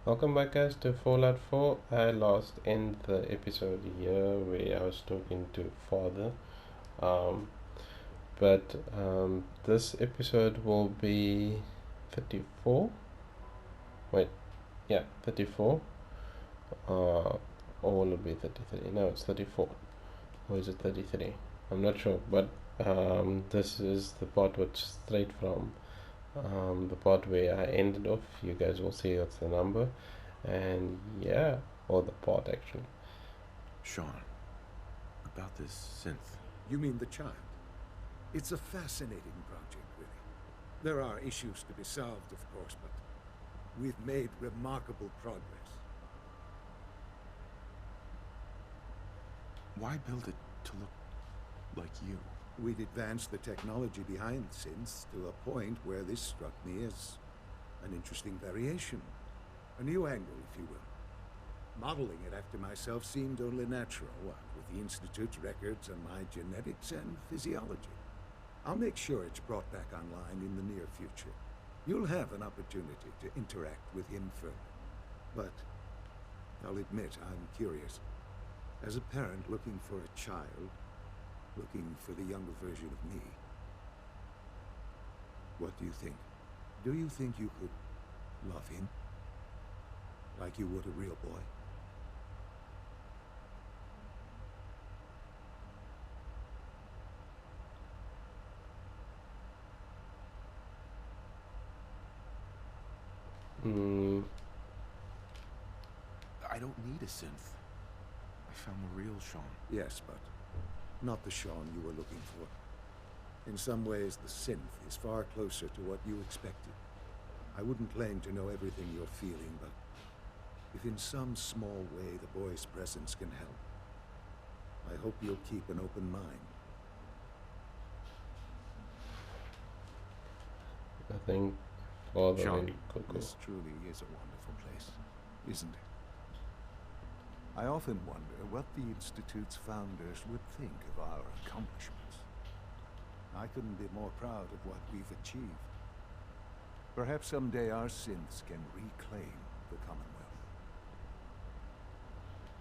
Welcome back, guys, to Fallout 4. I lost in the episode here where I was talking to Father. Um, but this episode will be 34. Wait, yeah, 34. Or will it be 33? No, it's 34. Or is it 33? I'm not sure, but this is the part which straight from the part where I ended off. You guys will see that's the number. And yeah, or the part actually. Sean, about this synth. You mean the child? It's a fascinating project, really. There are issues to be solved, of course, but we've made remarkable progress. Why build it to look like you? We'd advanced the technology behind synths to a point where this struck me as an interesting variation. A new angle, if you will. Modeling it after myself seemed only natural, what with the Institute's records and my genetics and physiology. I'll make sure it's brought back online in the near future. You'll have an opportunity to interact with him further. But I'll admit I'm curious. As a parent looking for a child, looking for the younger version of me, what do you think? Do you think you could love him? Like you would a real boy? I don't need a synth. I found the real Sean. Yes, but not the Sean you were looking for. In some ways, the synth is far closer to what you expected. I wouldn't claim to know everything you're feeling, but if in some small way the boy's presence can help, I hope you'll keep an open mind. I think Father Sean, and Coco. This truly is a wonderful place, isn't it? I often wonder what the Institute's founders would think of our accomplishments. I couldn't be more proud of what we've achieved. Perhaps someday our synths can reclaim the Commonwealth.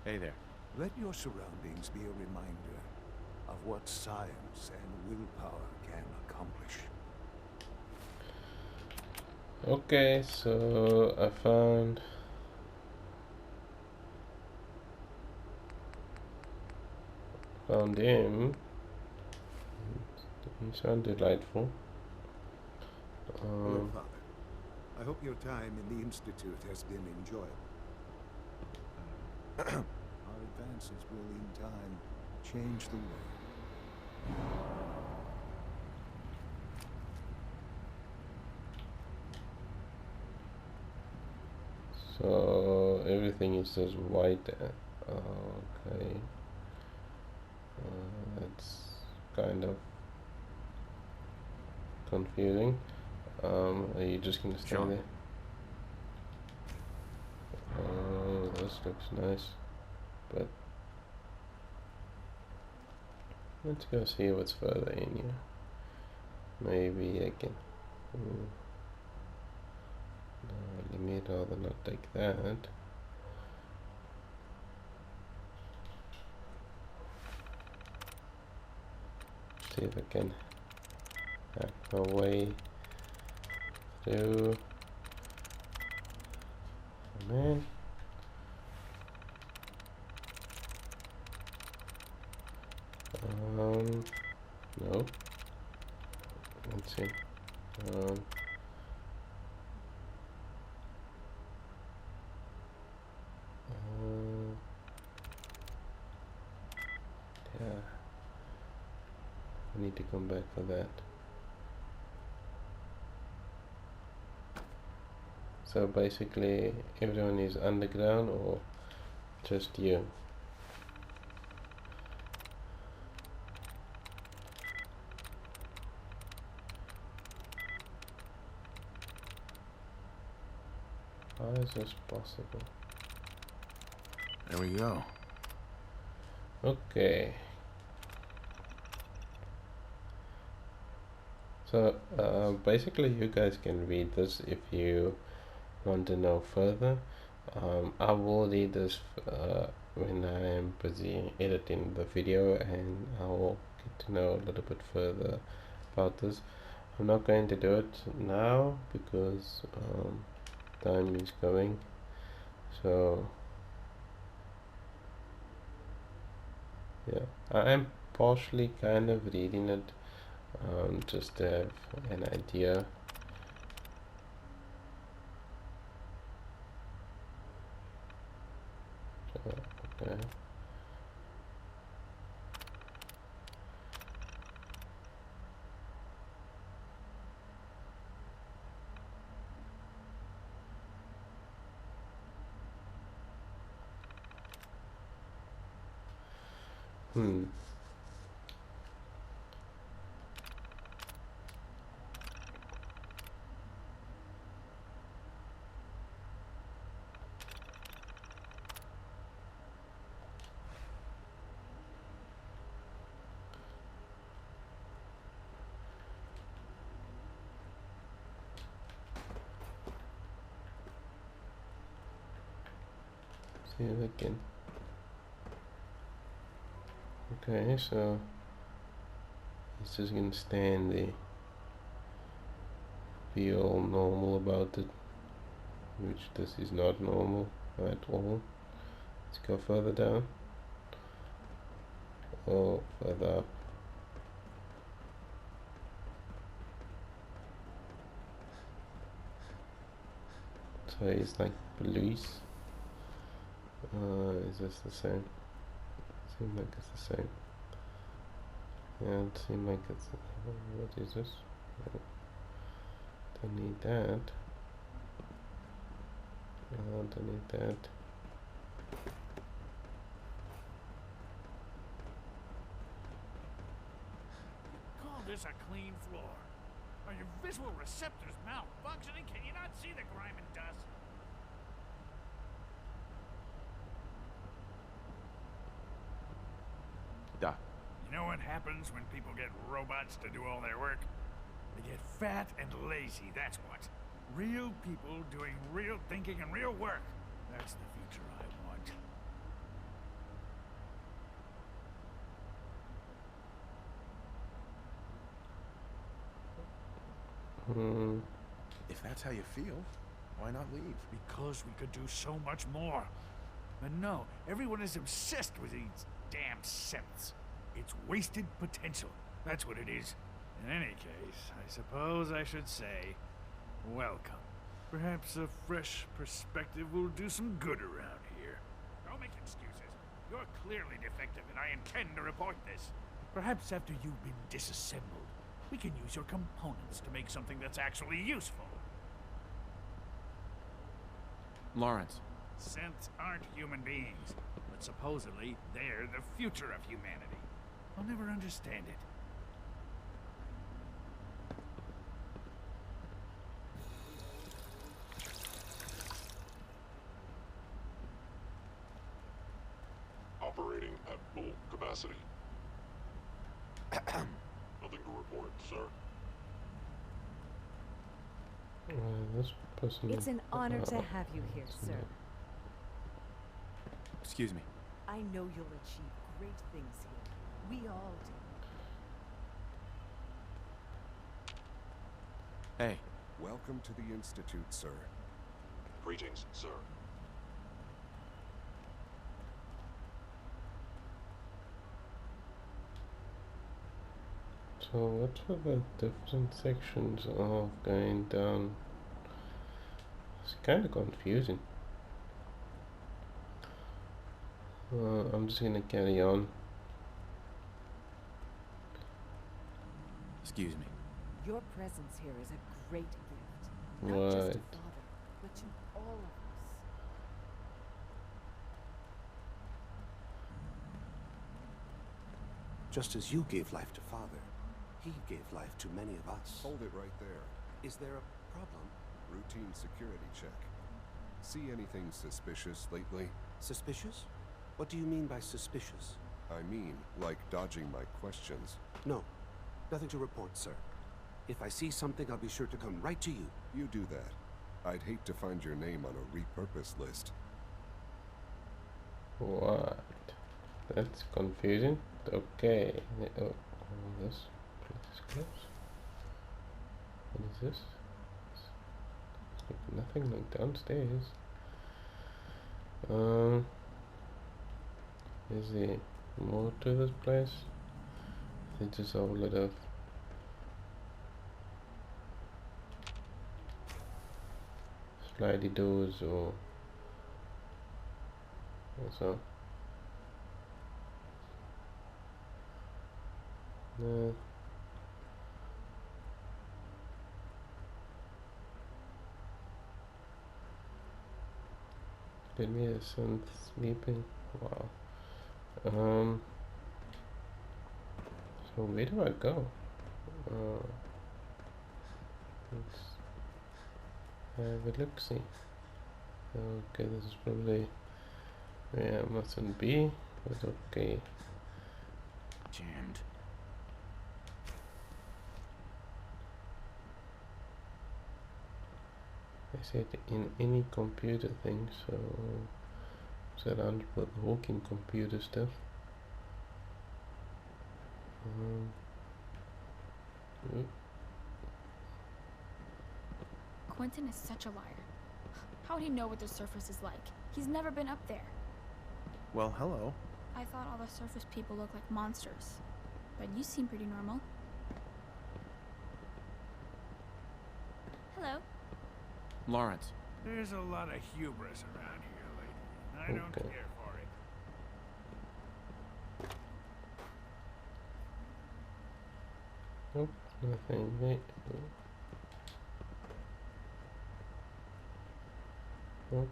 Hey there. Let your surroundings be a reminder of what science and willpower can accomplish. Okay, so I found him. He sounded delightful. Dear Father, I hope your time in the Institute has been enjoyable. Our advances will, in time, change the world. So everything is just white. Okay. That's kind of confusing. Are you just gonna stay Sean. there? Oh, this looks nice, but let's go see what's further in here. Maybe I can. No, let me rather not take that. See if I can hack my way through. Come in. No. Let's see. Yeah. I need to come back for that. So basically everyone is underground or just you? How is this possible? There we go. Okay. So basically you guys can read this if you want to know further. I will read this when I am busy editing the video, and I will get to know a little bit further about this. I'm not going to do it now because time is going. So yeah, I am partially kind of reading it just to have an idea. Okay. Hmm. See if I can. Okay, so it's just gonna stand there. Be all normal about it, which this is not normal at all. Let's go further down or further up. So it's like police. Is this the same? Seems like it's the same. Yeah, it seems like it's. What is this? No, don't need that. Don't need that. Call this a clean floor. Are your visual receptors malfunctioning? Can you not see the grime and dust? Doc. You know what happens when people get robots to do all their work? They get fat and lazy, that's what. Real people doing real thinking and real work. That's the future I want. If that's how you feel, why not leave? Because we could do so much more. But no, everyone is obsessed with these damn synths. It's wasted potential. That's what it is. In any case, I suppose I should say, welcome. Perhaps a fresh perspective will do some good around here. Don't make excuses. You're clearly defective, and I intend to report this. Perhaps after you've been disassembled, we can use your components to make something that's actually useful. Lawrence. Synths aren't human beings, but supposedly they're the future of humanity. I'll never understand it. Operating at full capacity. Nothing to report, sir. This person. It's an honor to have you here, sir. Excuse me. I know you'll achieve great things here. We all do. Hey. Welcome to the Institute, sir. Greetings, sir. So what were the different sections of going down? It's kind of confusing. I'm just gonna carry on. Excuse me. Your presence here is a great gift. Not Right. just to Father, but to all of us. Just as you gave life to Father, he gave life to many of us. Hold it right there. Is there a problem? Routine security check. See anything suspicious lately? Suspicious? What do you mean by suspicious? I mean, like dodging my questions. No, nothing to report, sir. If I see something, I'll be sure to come right to you. You do that. I'd hate to find your name on a repurpose list. What? That's confusing. Okay. Oh, this place is closed. What is this? Nothing like downstairs. Is there more to this place? It's just a whole lot of slidey doors or so. No. Give me a son sleeping. Wow. So where do I go? Let's have a look. See. Okay, this is probably where I mustn't be. But okay. Jammed. I said in any computer thing, so surrounded with walking computer stuff. Oop. Quentin is such a liar. How would he know what the surface is like? He's never been up there. Well, hello. I thought all the surface people look like monsters. But you seem pretty normal. Hello. Lawrence. There's a lot of hubris around here lately, and I don't Okay. care for it. Nope, nothing there. Nope,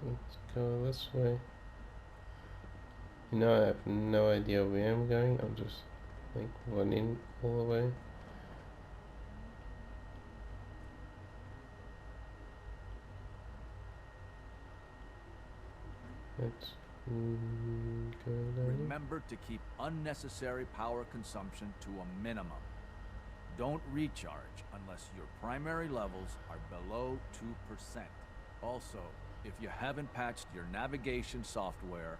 let's go this way. You know, I have no idea where I'm going. I'm just like running all the way. Let's go down here. Remember to keep unnecessary power consumption to a minimum. Don't recharge unless your primary levels are below 2%. Also, if you haven't patched your navigation software,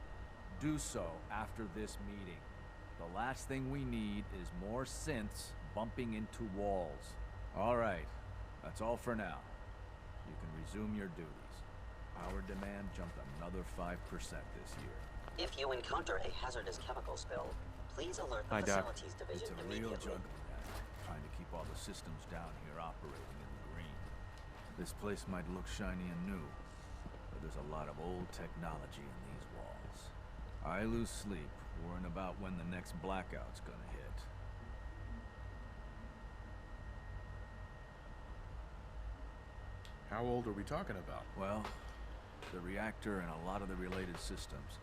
do so after this meeting. The last thing we need is more synths bumping into walls. All right, that's all for now. You can resume your duties. Power demand jumped another 5% this year. If you encounter a hazardous chemical spill, please alert the Hi, Doc. facilities division It's a real immediately. juggling act, trying to keep all the systems down here operating in the green. This place might look shiny and new, but there's a lot of old technology in these walls. I lose sleep worrying about when the next blackout's gonna hit. How old are we talking about? Well, the reactor and a lot of the related systems.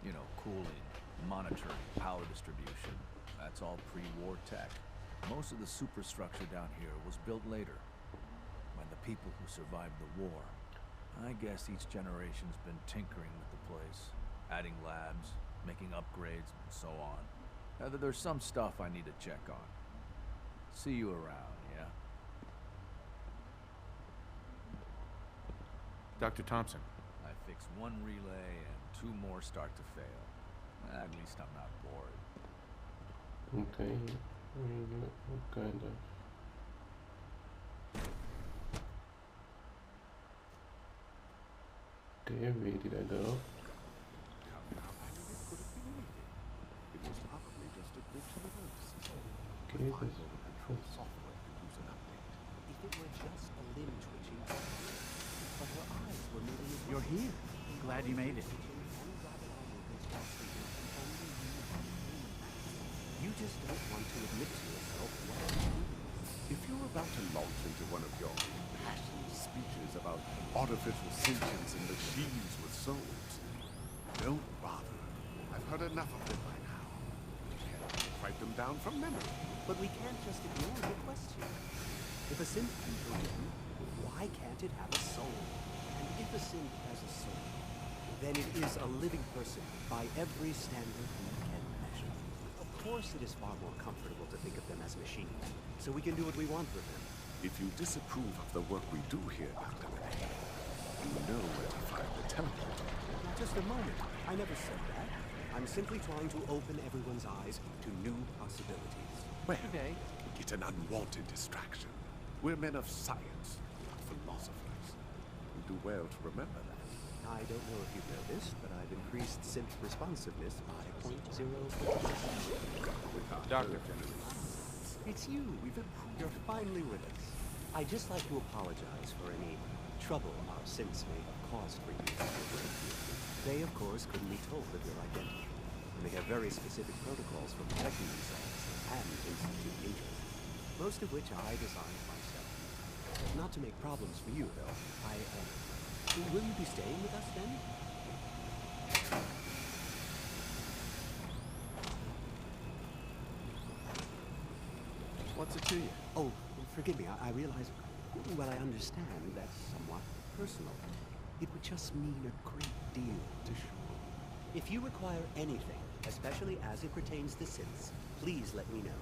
You know, cooling, monitoring, power distribution. That's all pre-war tech. Most of the superstructure down here was built later, by the people who survived the war. I guess each generation's been tinkering with the place, adding labs, making upgrades, and so on. There's some stuff I need to check on. See you around, yeah? Dr. Thompson. I fix one relay and 2 more start to fail. At least I'm not bored. Okay, kind of. Okay, where did I go? It was probably just a glitch in the nervous system. Okay, this Firewall control software could use an update. If it were just a limb twitching, but her eyes were moving as well. You're here. Glad you made it. You just don't want to admit to yourself what you're doing. If you're about to launch into one of your passionate speeches about artificial sentience and machines with souls, don't bother. I've heard enough of them by now. Write them down from memory. But we can't just ignore the question. If a synth can go in, why can't it have a soul? And if a synth has a soul, then it is a living person by every standard we can measure. Of course it is far more comfortable to think of them as machines, so we can do what we want with them. If you disapprove of the work we do here, Dr. Renee, you know where to find the teleporter. Now, just a moment. I never said that. I'm simply trying to open everyone's eyes to new possibilities. Well, it's an unwanted distraction. We're men of science, not philosophers. You do well to remember that. I don't know if you've noticed, but I've increased synth responsiveness by 0.0. Doctor. It's you. You're finally with us. I'd just like to apologize for any trouble our synths may have caused for you. They, of course, couldn't be told of your identity, and they have very specific protocols for protecting themselves and institute interests, most of which I designed myself. Not to make problems for you, though. Will you be staying with us then? What's it to you? Oh, forgive me. I realize, well, I understand that's somewhat personal. It would just mean a great deal to Shaun. If you require anything, especially as it pertains to synths, please let me know.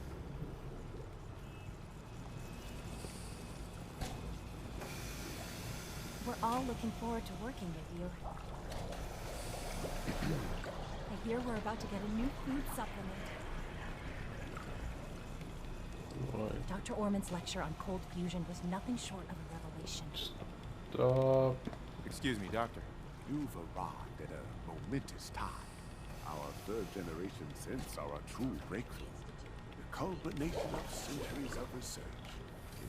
We're all looking forward to working with you. I hear we're about to get a new food supplement. Right. Dr. Orman's lecture on cold fusion was nothing short of a revelation. Stop. Excuse me, Doctor. You've arrived at a momentous time. Our third-generation synths are a true breakthrough. The culmination of centuries of research.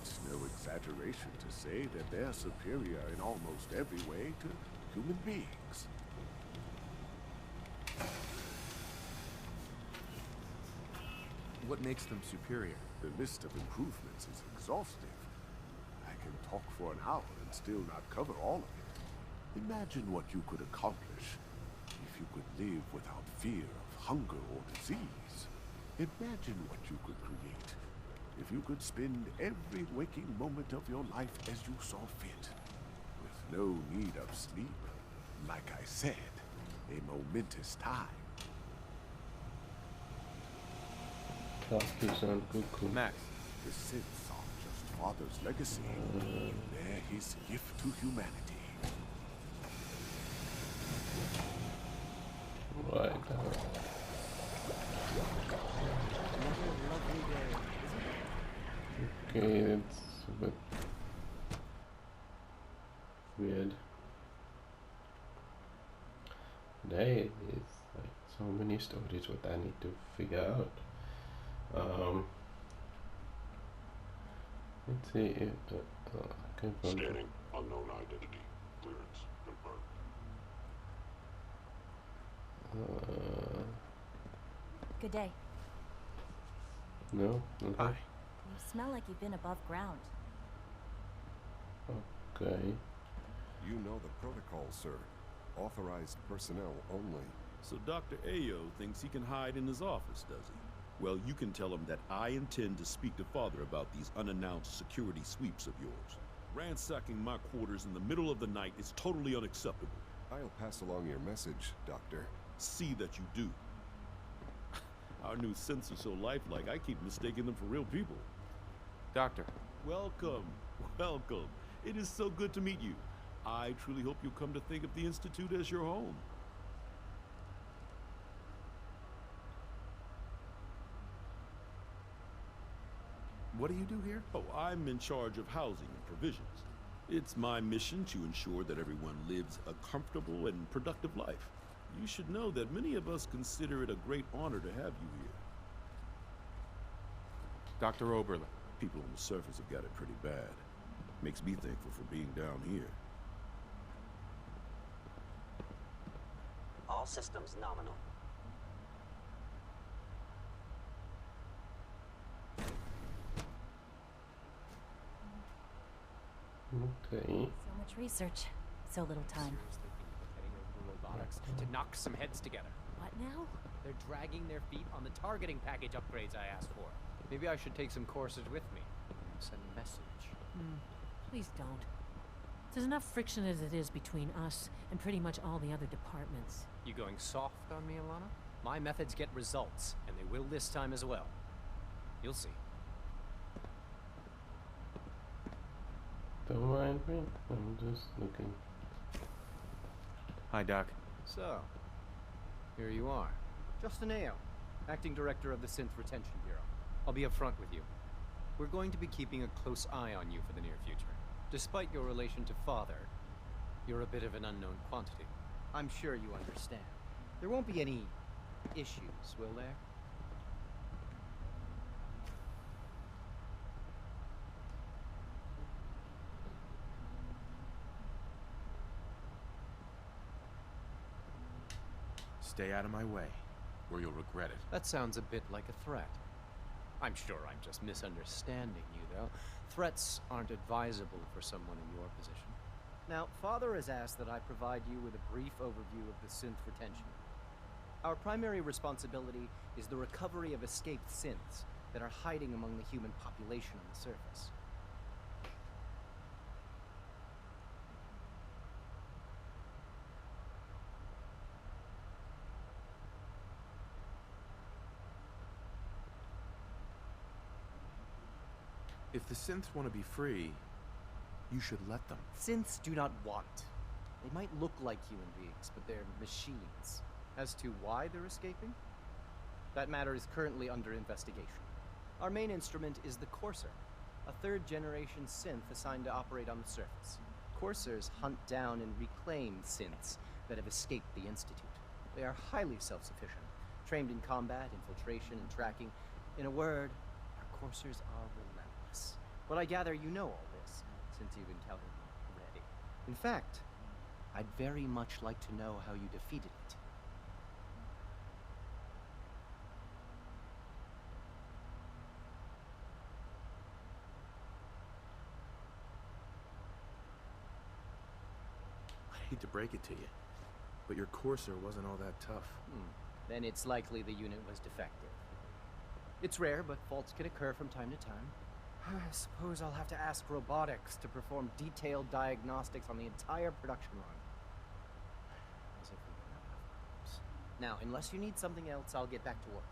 It's no exaggeration to say that they're superior in almost every way to human beings. What makes them superior? The list of improvements is exhaustive. I can talk for an hour and still not cover all of it. Imagine what you could accomplish if you could live without fear of hunger or disease. Imagine what you could create if you could spend every waking moment of your life as you saw fit, with no need of sleep. Like I said, a momentous time. Max. The Siths aren't just Father's legacy. They're his gift to humanity. Right. Another lovely day, isn't it? Okay, it's a bit weird. There is like so many stories what I need to figure out. Let's see if I can find Scanning unknown identity. Clearance confirmed. Good day. No? Okay. Hi. You smell like you've been above ground. Okay. You know the protocol, sir. Authorized personnel only. So Dr. Ayo thinks he can hide in his office, does he? Well, you can tell him that I intend to speak to Father about these unannounced security sweeps of yours. Ransacking my quarters in the middle of the night is totally unacceptable. I'll pass along your message, Doctor. See that you do. Our new synths are so lifelike, I keep mistaking them for real people. Doctor. Welcome, welcome. It is so good to meet you. I truly hope you'll come to think of the Institute as your home. What do you do here? Oh, I'm in charge of housing and provisions. It's my mission to ensure that everyone lives a comfortable and productive life. You should know that many of us consider it a great honor to have you here. Dr. Oberlin. People on the surface have got it pretty bad. Makes me thankful for being down here. All systems nominal. Okay. So much research, so little time. Robotics to knock some heads together. What now? They're dragging their feet on the targeting package upgrades I asked for. Maybe I should take some courses with me. Send a message. Please don't. There's enough friction as it is between us and pretty much all the other departments. You going soft on me, Alana? My methods get results, and they will this time as well. You'll see. Don't mind me. I'm just looking. Hi, Doc. So, here you are. Justin Ayo, Acting Director of the Synth Retention Bureau. I'll be upfront with you. We're going to be keeping a close eye on you for the near future. Despite your relation to Father, you're a bit of an unknown quantity. I'm sure you understand. There won't be any issues, will there? Stay out of my way, or you'll regret it. That sounds a bit like a threat. I'm sure I'm just misunderstanding you, though. Threats aren't advisable for someone in your position. Now, Father has asked that I provide you with a brief overview of the synth retention. Our primary responsibility is the recovery of escaped synths that are hiding among the human population on the surface. If the synths want to be free, you should let them. Synths do not want. They might look like human beings, but they're machines. As to why they're escaping? That matter is currently under investigation. Our main instrument is the Courser, a third-generation synth assigned to operate on the surface. Coursers hunt down and reclaim synths that have escaped the Institute. They are highly self-sufficient, trained in combat, infiltration, and tracking. In a word, our Coursers are relentless. But I gather you know all this, since you've encountered them already. In fact, I'd very much like to know how you defeated it. I hate to break it to you, but your Courser wasn't all that tough. Then it's likely the unit was defective. It's rare, but faults can occur from time to time. I suppose I'll have to ask robotics to perform detailed diagnostics on the entire production run. As if we don't have enough problems. Now, unless you need something else, I'll get back to work.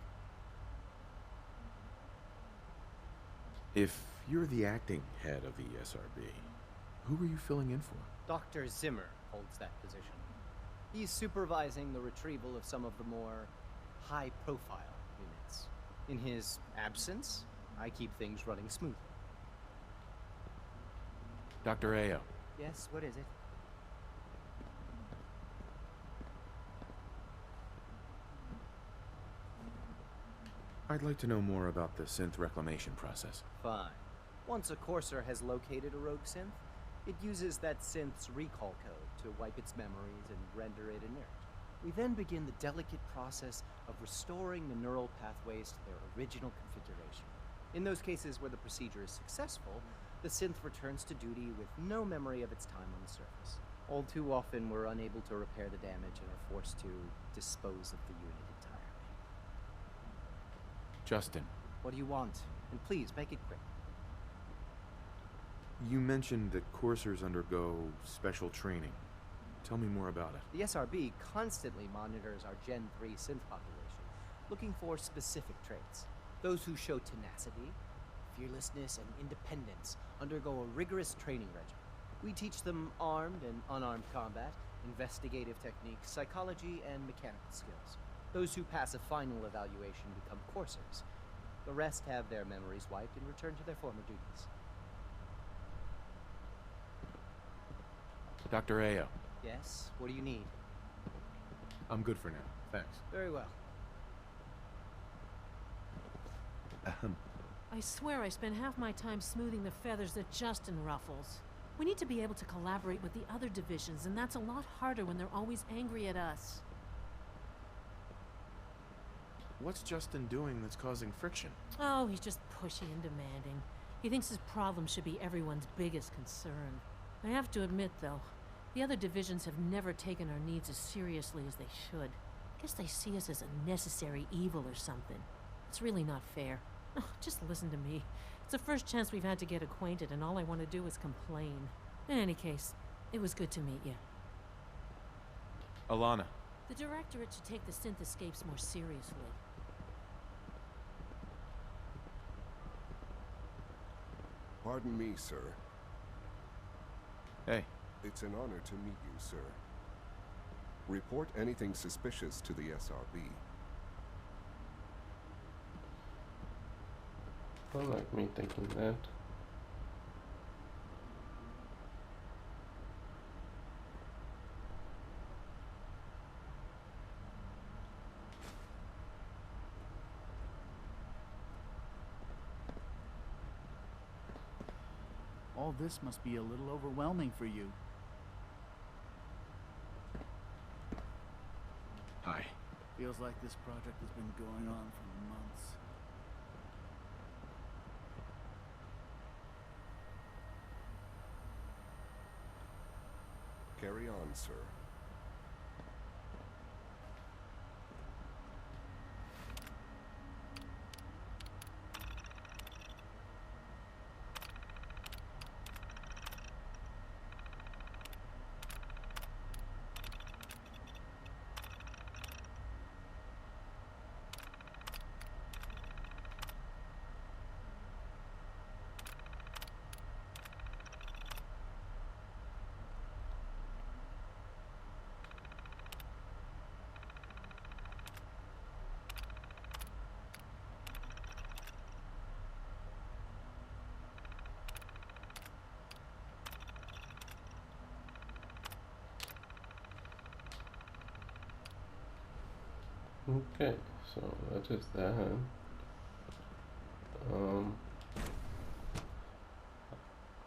If you're the acting head of the ESRB, who are you filling in for? Dr. Zimmer holds that position. He's supervising the retrieval of some of the more high-profile units. In his absence, I keep things running smoothly. Dr. Ayo. Yes, what is it? I'd like to know more about the synth reclamation process. Fine. Once a Courser has located a rogue synth, it uses that synth's recall code to wipe its memories and render it inert. We then begin the delicate process of restoring the neural pathways to their original configuration. In those cases where the procedure is successful, the synth returns to duty with no memory of its time on the surface. All too often, we're unable to repair the damage and are forced to dispose of the unit entirely. Justin. What do you want? And please, make it quick. You mentioned that coursers undergo special training. Tell me more about it. The SRB constantly monitors our Gen 3 synth population, looking for specific traits. Those who show tenacity, fearlessness, and independence undergo a rigorous training regimen. We teach them armed and unarmed combat, investigative techniques, psychology, and mechanical skills. Those who pass a final evaluation become coursers. The rest have their memories wiped and return to their former duties. Dr. Ayo. Yes? What do you need? I'm good for now. Thanks. Very well. I swear I spend half my time smoothing the feathers that Justin ruffles. We need to be able to collaborate with the other divisions, and that's a lot harder when they're always angry at us. What's Justin doing that's causing friction? Oh, he's just pushy and demanding. He thinks his problem should be everyone's biggest concern. I have to admit, though, the other divisions have never taken our needs as seriously as they should. Guess they see us as a necessary evil or something. It's really not fair. Oh, just listen to me. It's the first chance we've had to get acquainted, and all I want to do is complain. In any case, it was good to meet you. Alana. The Directorate should take the synth escapes more seriously. Pardon me, sir. Hey. It's an honor to meet you, sir. Report anything suspicious to the SRB. I like me taking that. All this must be a little overwhelming for you. Hi. Feels like this project has been going on for months. Carry on, sir. Okay, so that is that.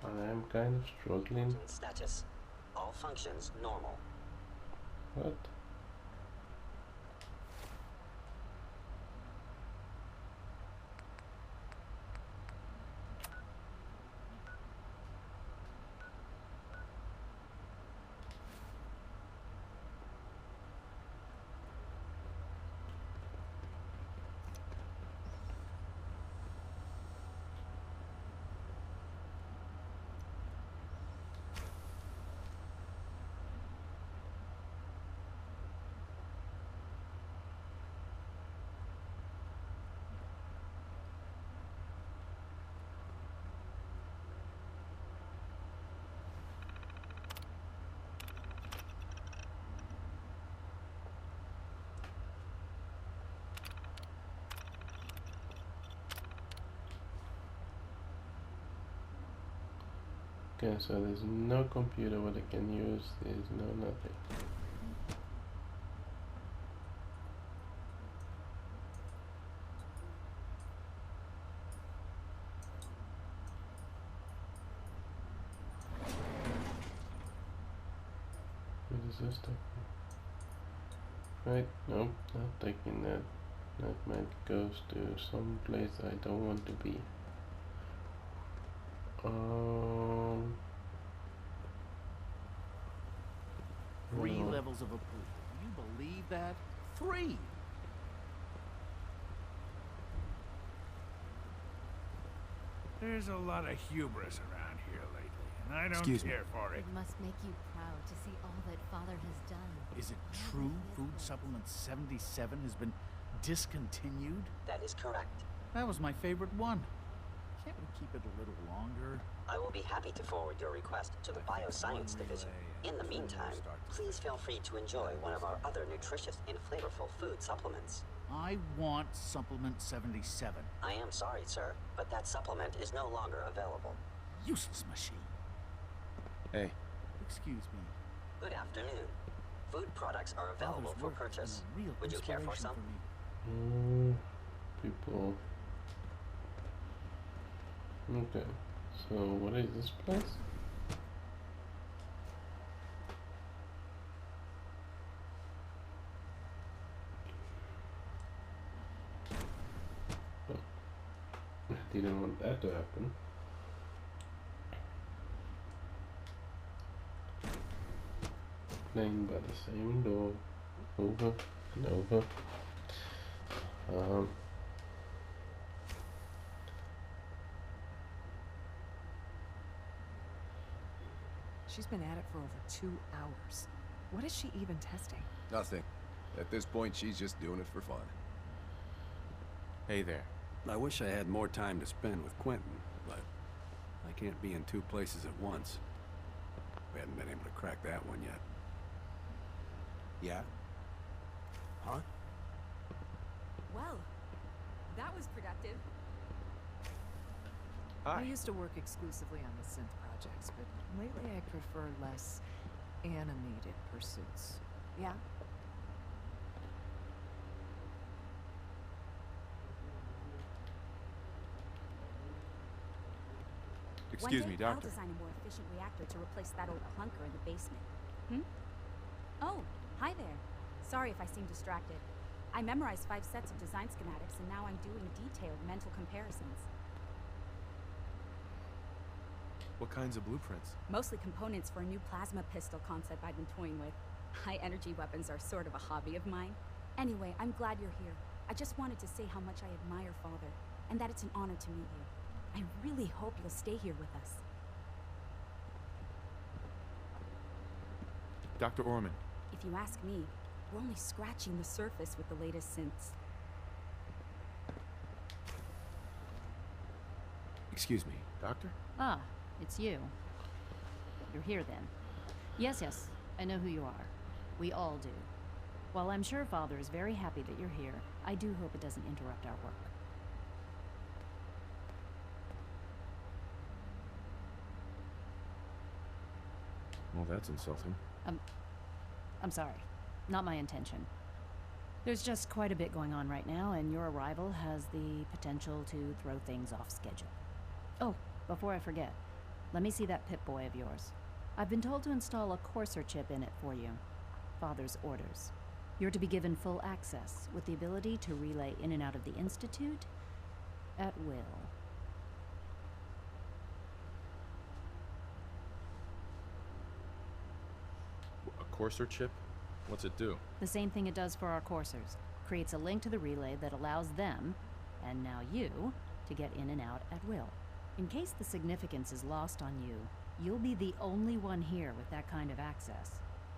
I am kind of struggling. Status. All functions normal. What? Okay, so there's no computer what I can use, there's no nothing. What is this stuff? Right, nope, not taking that. That might goes to some place I don't want to be. 3 no. levels of approval. Do you believe that? 3! There's a lot of hubris around here lately, and I don't care for it. It must make you proud to see all that Father has done. Is it true Food Supplement 77 has been discontinued? That is correct. That was my favorite one. Can't we keep it a little longer? I will be happy to forward your request to the Bioscience Division. In the meantime, please feel free to enjoy one of our other nutritious and flavorful food supplements. I want Supplement 77. I am sorry, sir, but that supplement is no longer available. Useless machine. Hey. Excuse me. Good afternoon. Food products are available for purchase. Would you care for some? People. Okay, so what is this place? Oh. I didn't want that to happen. Playing by the same door over and over. She's been at it for over 2 hours. What is she even testing? Nothing. At this point, she's just doing it for fun. Hey there. I wish I had more time to spend with Quentin, but I can't be in 2 places at once. We haven't been able to crack that one yet. Yeah? Huh? Well, that was productive. I used to work exclusively on the synth projects, but lately I prefer less animated pursuits. Yeah? Excuse me, Doctor. I'll design a more efficient reactor to replace that old clunker in the basement. Oh, hi there. Sorry if I seem distracted. I memorized 5 sets of design schematics, and now I'm doing detailed mental comparisons. What kinds of blueprints? Mostly components for a new plasma pistol concept I've been toying with. High-energy weapons are sort of a hobby of mine. Anyway, I'm glad you're here. I just wanted to say how much I admire Father, and that it's an honor to meet you. I really hope you'll stay here with us. Dr. Orman. If you ask me, we're only scratching the surface with the latest synths. Excuse me, Doctor? Ah, it's you. You're here then. Yes, I know who you are. We all do. While I'm sure Father is very happy that you're here, I do hope it doesn't interrupt our work. Well, that's insulting. I'm sorry. Not my intention. There's just quite a bit going on right now, and your arrival has the potential to throw things off schedule. Oh, before I forget, let me see that Pip-Boy of yours. I've been told to install a Courser chip in it for you. Father's orders. You're to be given full access, with the ability to relay in and out of the Institute at will. A Courser chip? What's it do? The same thing it does for our coursers. Creates a link to the relay that allows them, and now you, to get in and out at will. In case the significance is lost on you, you'll be the only one here with that kind of access.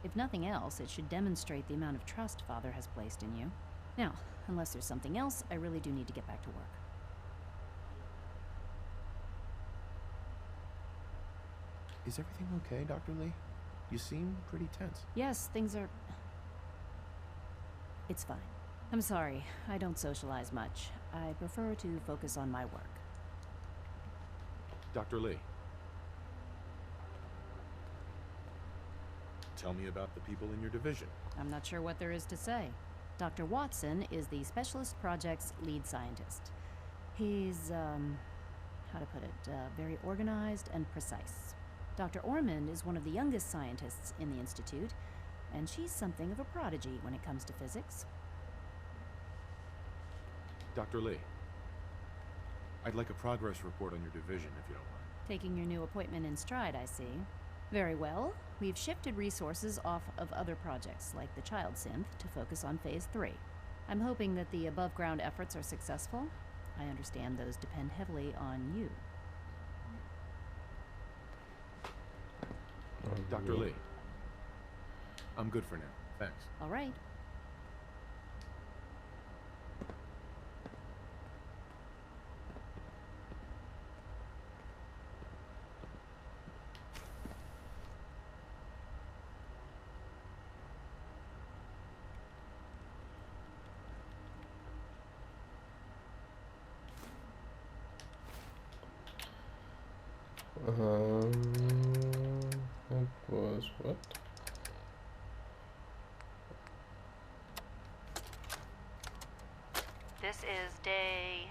If nothing else, it should demonstrate the amount of trust Father has placed in you. Now, unless there's something else, I really do need to get back to work. Is everything okay, Dr. Lee? You seem pretty tense. Yes, things are... It's fine. I'm sorry, I don't socialize much. I prefer to focus on my work. Dr. Lee. Tell me about the people in your division. I'm not sure what there is to say. Dr. Watson is the Specialist Project's lead scientist. He's, how to put it, very organized and precise. Dr. Ormond is one of the youngest scientists in the Institute, and she's something of a prodigy when it comes to physics. Dr. Lee, I'd like a progress report on your division, if you don't mind. Taking your new appointment in stride, I see. Very well. We've shifted resources off of other projects, like the Child Synth, to focus on Phase 3. I'm hoping that the above-ground efforts are successful. I understand those depend heavily on you. Dr. Lee, I'm good for now. Thanks. All right. That was what? This is day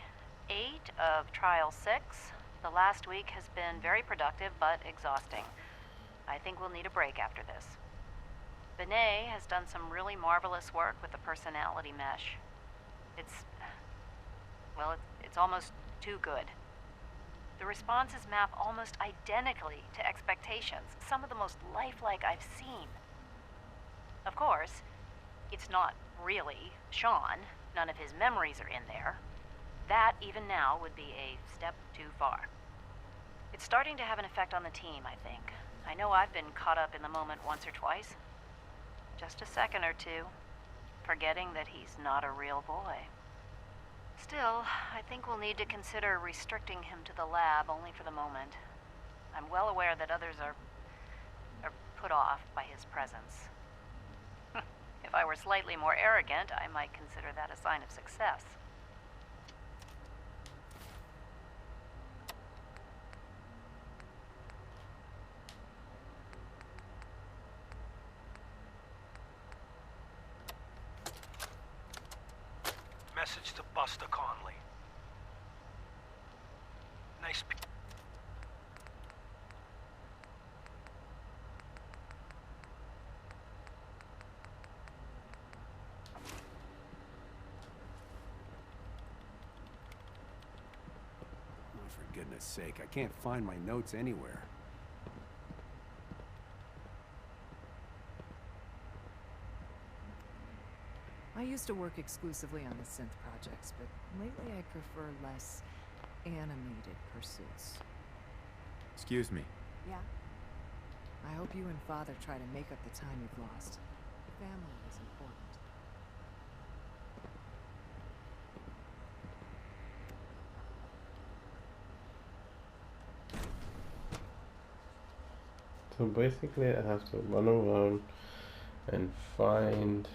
8 of Trial 6. The last week has been very productive, but exhausting. I think we'll need a break after this. Benet has done some really marvelous work with the personality mesh. It's almost too good. The responses map almost identically to expectations, some of the most lifelike I've seen. Of course, it's not really Sean. None of his memories are in there. That, even now, would be a step too far. It's starting to have an effect on the team, I think. I know I've been caught up in the moment once or twice. Just a second or two, forgetting that he's not a real boy. Still, I think we'll need to consider restricting him to the lab only for the moment. I'm well aware that others are put off by his presence. If I were slightly more arrogant, I might consider that a sign of success. Message to Buster Conley. Nice. Oh, for goodness sake, I can't find my notes anywhere. I used to work exclusively on the synth projects, but lately I prefer less animated pursuits. Excuse me. Yeah? I hope you and Father try to make up the time you've lost. Family is important. So basically I have to run around and find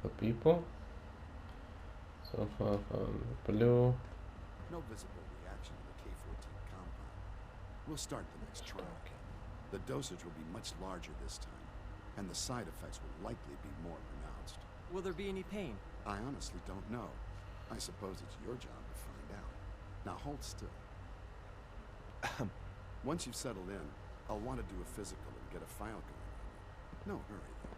the people. So far from Blue. No visible reaction to the K-14 compound. We'll start the next trial. The dosage will be much larger this time, and the side effects will likely be more pronounced. Will there be any pain? I honestly don't know. I suppose it's your job to find out. Now hold still. Once you've settled in, I'll want to do a physical and get a file going on you. No hurry, though.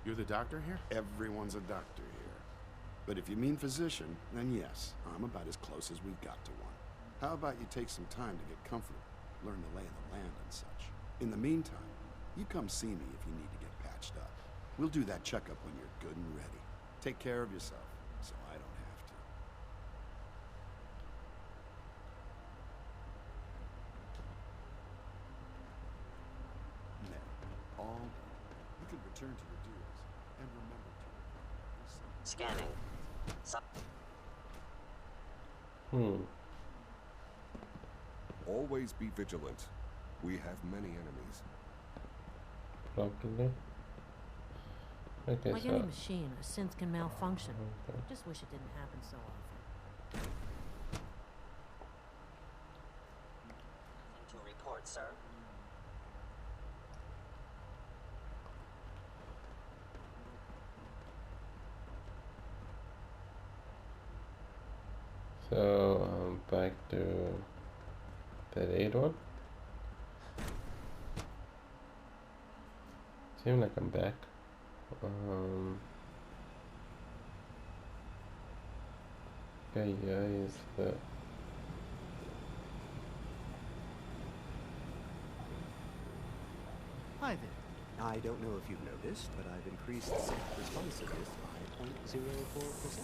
You're the doctor here? Everyone's a doctor here. But if you mean physician, then yes, I'm about as close as we've got to one. How about you take some time to get comfortable, learn the lay of the land and such. In the meantime, you come see me if you need to get patched up. We'll do that checkup when you're good and ready. Take care of yourself, so I don't have to. There. All done. You can return to your duties, and remember to... Scanning. Always be vigilant. We have many enemies. Probably. Okay, Like so any machine, a synth can malfunction. Just wish it didn't happen so often. To report, sir. So back to that 8 one. Seems like I'm back. Okay, yeah, is the Hi there. I don't know if you've noticed, but I've increased synth responsiveness by 0.04%.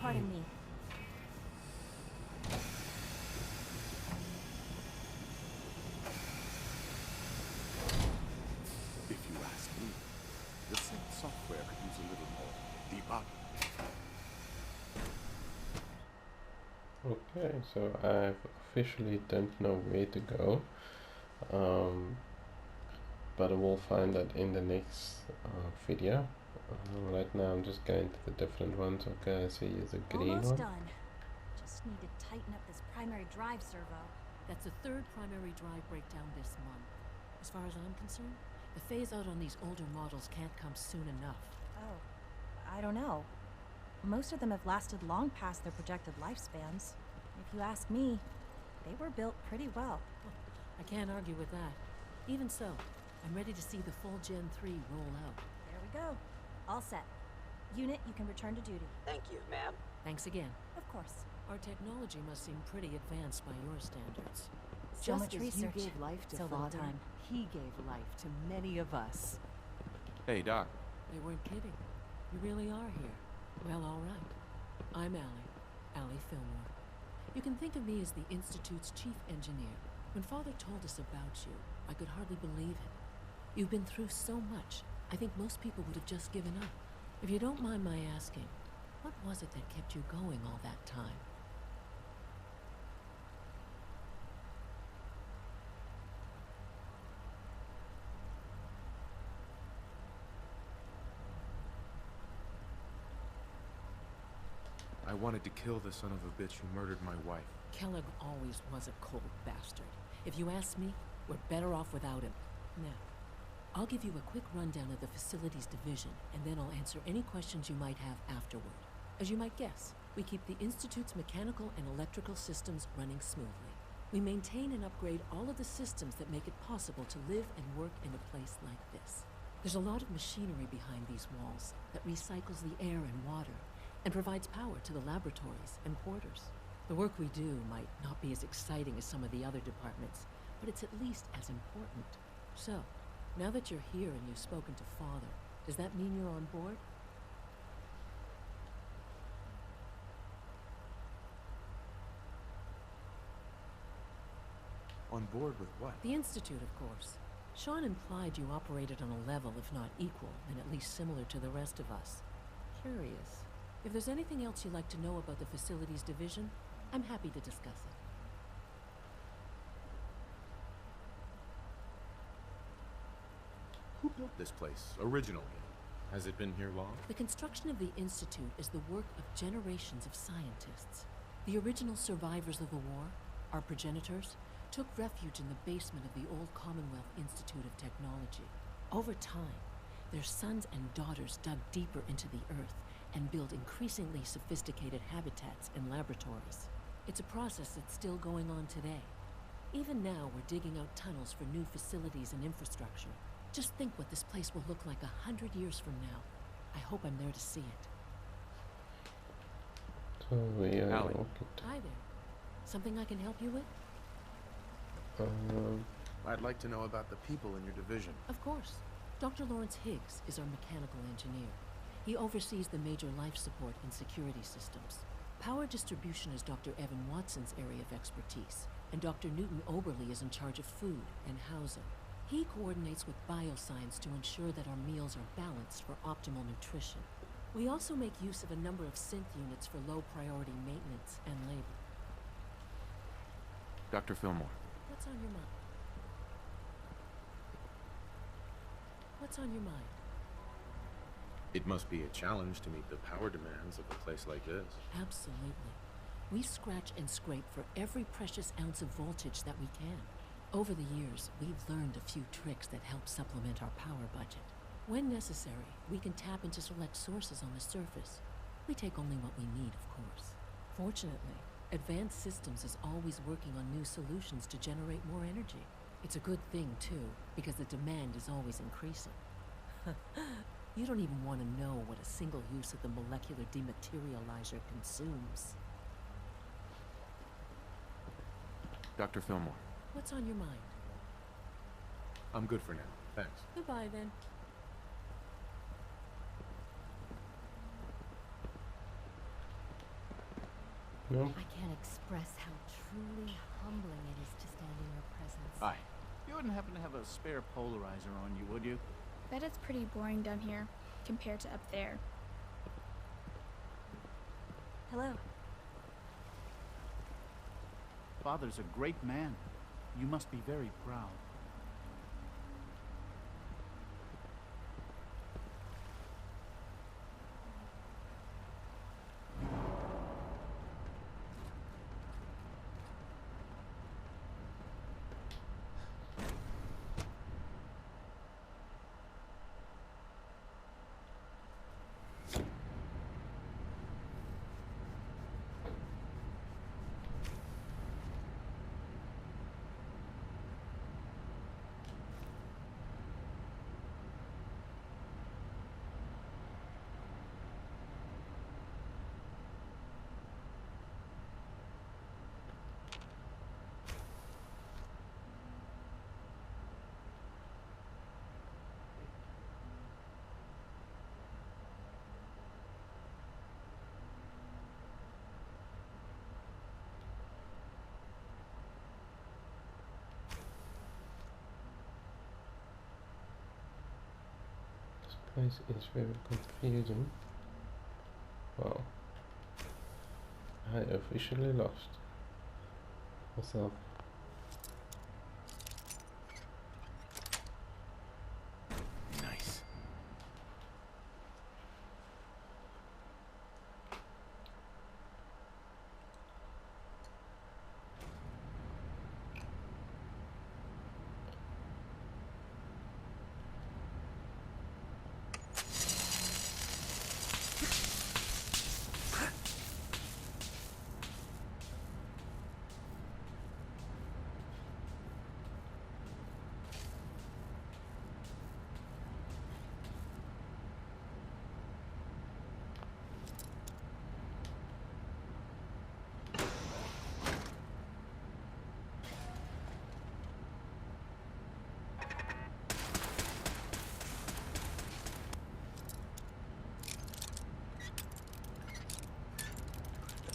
Pardon me. If you ask me, the synth software could use a little more debugging. okay. So I've officially don't know where to go, but we'll find that in the next video. Right now I'm just going to the different ones. Okay, I see is a green Almost one. done. Just need to tighten up this primary drive servo. That's the third primary drive breakdown this month. As far as I'm concerned, the phase out on these older models can't come soon enough. Oh, I don't know. Most of them have lasted long past their projected lifespans. If you ask me, they were built pretty well. I can't argue with that. Even so, I'm ready to see the full Gen 3 roll out. There we go. All set. Unit, you can return to duty. Thank you, ma'am. Thanks again. Of course. Our technology must seem pretty advanced by your standards. Just much as research, you gave life to so little Father, time. he gave life to many of us. Hey, Doc. They weren't kidding. You really are here. Well, all right. I'm Allie Fillmore. You can think of me as the Institute's chief engineer. When Father told us about you, I could hardly believe it. You've been through so much, I think most people would have just given up. If you don't mind my asking, what was it that kept you going all that time? I wanted to kill the son of a bitch who murdered my wife. Kellogg always was a cold bastard. If you ask me, we're better off without him. Now, I'll give you a quick rundown of the Facilities Division, and then I'll answer any questions you might have afterward. As you might guess, we keep the Institute's mechanical and electrical systems running smoothly. We maintain and upgrade all of the systems that make it possible to live and work in a place like this. There's a lot of machinery behind these walls that recycles the air and water, and provides power to the laboratories and quarters. The work we do might not be as exciting as some of the other departments, but it's at least as important. So, now that you're here and you've spoken to Father, does that mean you're on board? On board with what? The Institute, of course. Sean implied you operated on a level, if not equal, then at least similar to the rest of us. Curious. If there's anything else you'd like to know about the Facilities Division, I'm happy to discuss it. Who built this place, originally? Has it been here long? The construction of the Institute is the work of generations of scientists. The original survivors of the war, our progenitors, took refuge in the basement of the old Commonwealth Institute of Technology. Over time, their sons and daughters dug deeper into the earth and build increasingly sophisticated habitats and laboratories. It's a process that's still going on today. Even now, we're digging out tunnels for new facilities and infrastructure. Just think what this place will look like 100 years from now. I hope I'm there to see it. So we are Allie. Hi there. Something I can help you with? I'd like to know about the people in your division. Of course. Dr. Lawrence Higgs is our mechanical engineer. He oversees the major life support and security systems. Power distribution is Dr. Evan Watson's area of expertise, and Dr. Newton Oberly is in charge of food and housing. He coordinates with bioscience to ensure that our meals are balanced for optimal nutrition. We also make use of a number of synth units for low-priority maintenance and labor. Dr. Fillmore. What's on your mind? What's on your mind? It must be a challenge to meet the power demands of a place like this. Absolutely. We scratch and scrape for every precious ounce of voltage that we can. Over the years, we've learned a few tricks that help supplement our power budget. When necessary, we can tap into select sources on the surface. We take only what we need, of course. Fortunately, Advanced Systems is always working on new solutions to generate more energy. It's a good thing, too, because the demand is always increasing. You don't even want to know what a single use of the molecular dematerializer consumes. Dr. Fillmore. What's on your mind? I'm good for now. Thanks. Goodbye, then. No? I can't express how truly humbling it is to stand in your presence. Hi. You wouldn't happen to have a spare polarizer on you, would you? Bet it's pretty boring down here, compared to up there. Hello. Father's a great man. You must be very proud. This is very confusing. Wow. I officially lost myself. Nice.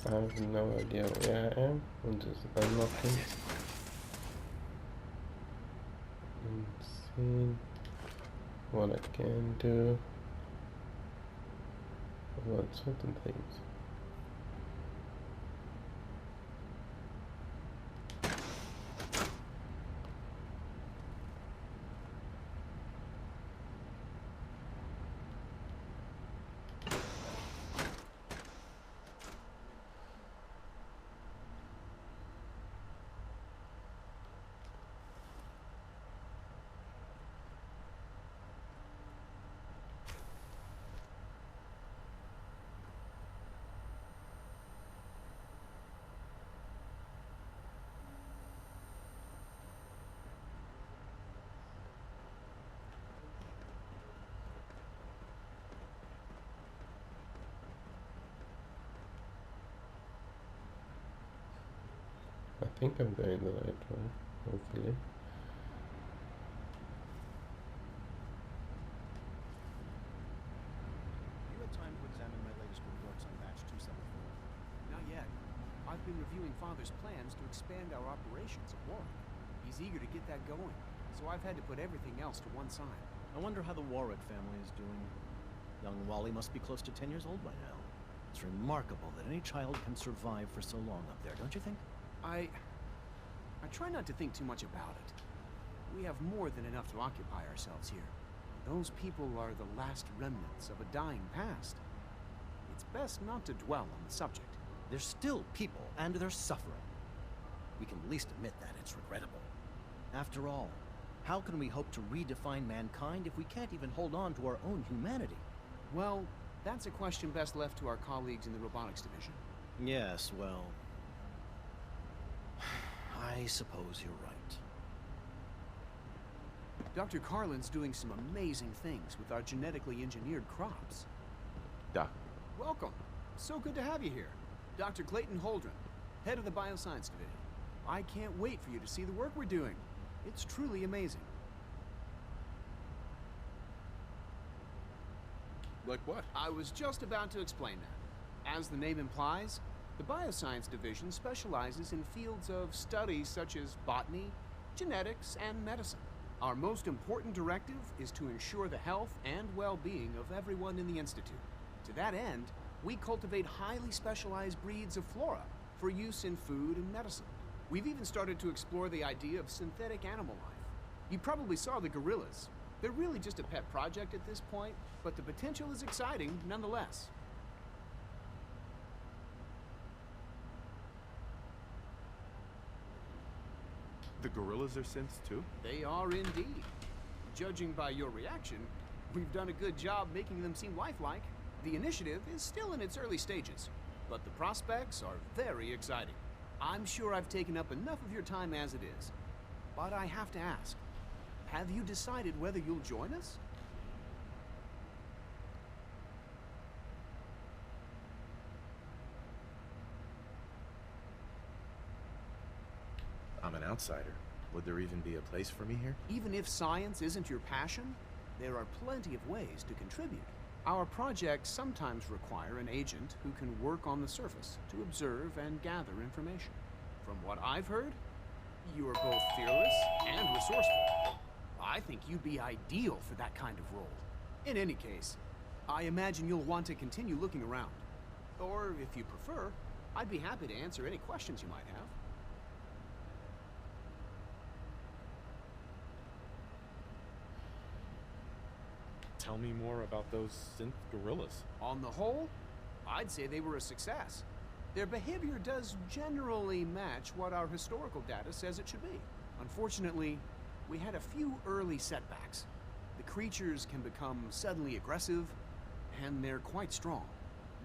I have no idea where I am. I'm just unlocking. And seeing what I can do about certain things. I think I'm going the right way, hopefully. You had time to examine my latest reports on batch 274? Not yet. I've been reviewing Father's plans to expand our operations at Warwick. He's eager to get that going, so I've had to put everything else to one side. I wonder how the Warwick family is doing. Young Wally must be close to 10 years old by now. It's remarkable that any child can survive for so long up there, don't you think? I try not to think too much about it. We have more than enough to occupy ourselves here. Those people are the last remnants of a dying past. It's best not to dwell on the subject. They're still people, and they're suffering. We can at least admit that it's regrettable. After all, how can we hope to redefine mankind if we can't even hold on to our own humanity? Well, that's a question best left to our colleagues in the robotics division. Yes, well... I suppose you're right. Dr. Carlin's doing some amazing things with our genetically engineered crops. Doc. Welcome. So good to have you here. Dr. Clayton Holdren, head of the Bioscience Division. I can't wait for you to see the work we're doing. It's truly amazing. Like what? I was just about to explain that. As the name implies, the Bioscience Division specializes in fields of study such as botany, genetics, and medicine. Our most important directive is to ensure the health and well-being of everyone in the Institute. To that end, we cultivate highly specialized breeds of flora for use in food and medicine. We've even started to explore the idea of synthetic animal life. You probably saw the gorillas. They're really just a pet project at this point, but the potential is exciting nonetheless. The gorillas are synths too? They are indeed. Judging by your reaction, we've done a good job making them seem lifelike. The initiative is still in its early stages, but the prospects are very exciting. I'm sure I've taken up enough of your time as it is. But I have to ask, have you decided whether you'll join us? I'm an outsider. Would there even be a place for me here? Even if science isn't your passion, there are plenty of ways to contribute. Our projects sometimes require an agent who can work on the surface to observe and gather information. From what I've heard, you are both fearless and resourceful. I think you'd be ideal for that kind of role. In any case, I imagine you'll want to continue looking around. Or, if you prefer, I'd be happy to answer any questions you might have. Tell me more about those synth gorillas. On the whole, I'd say they were a success. Their behavior does generally match what our historical data says it should be. Unfortunately, we had a few early setbacks. The creatures can become suddenly aggressive, and they're quite strong.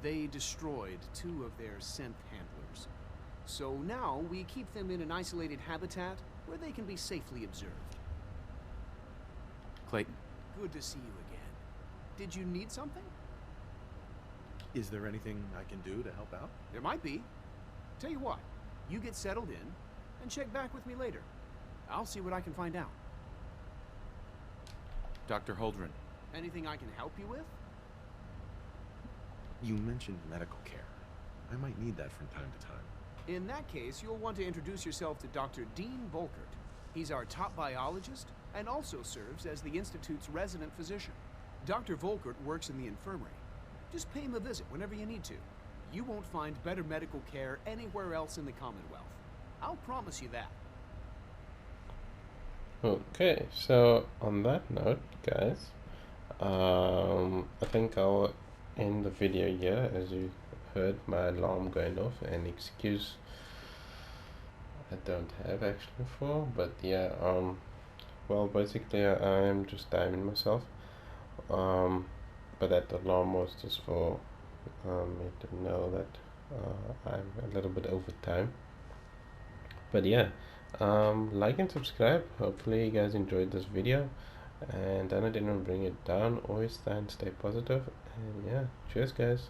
They destroyed 2 of their synth handlers. So now we keep them in an isolated habitat where they can be safely observed. Clayton, Good to see you again. Did you need something? is there anything I can do to help out? There might be. Tell you what, you get settled in, and check back with me later. I'll see what I can find out. Dr. Holdren, Anything I can help you with? You mentioned medical care. I might need that from time to time. In that case, you'll want to introduce yourself to Dr. Dean Volkert. He's our top biologist and also serves as the Institute's resident physician. Dr. Volkert works in the infirmary. Just pay him a visit whenever you need to. You won't find better medical care anywhere else in the Commonwealth. I'll promise you that. Okay, so on that note, guys, I think I'll end the video here. As you heard my alarm going off, an excuse I don't have actually for, but yeah, well, basically I am just timing myself, but that alarm was just for me to know that I'm a little bit over time. But yeah, like and subscribe. Hopefully you guys enjoyed this video, and I didn't bring it down. Always stay positive, and yeah, cheers guys.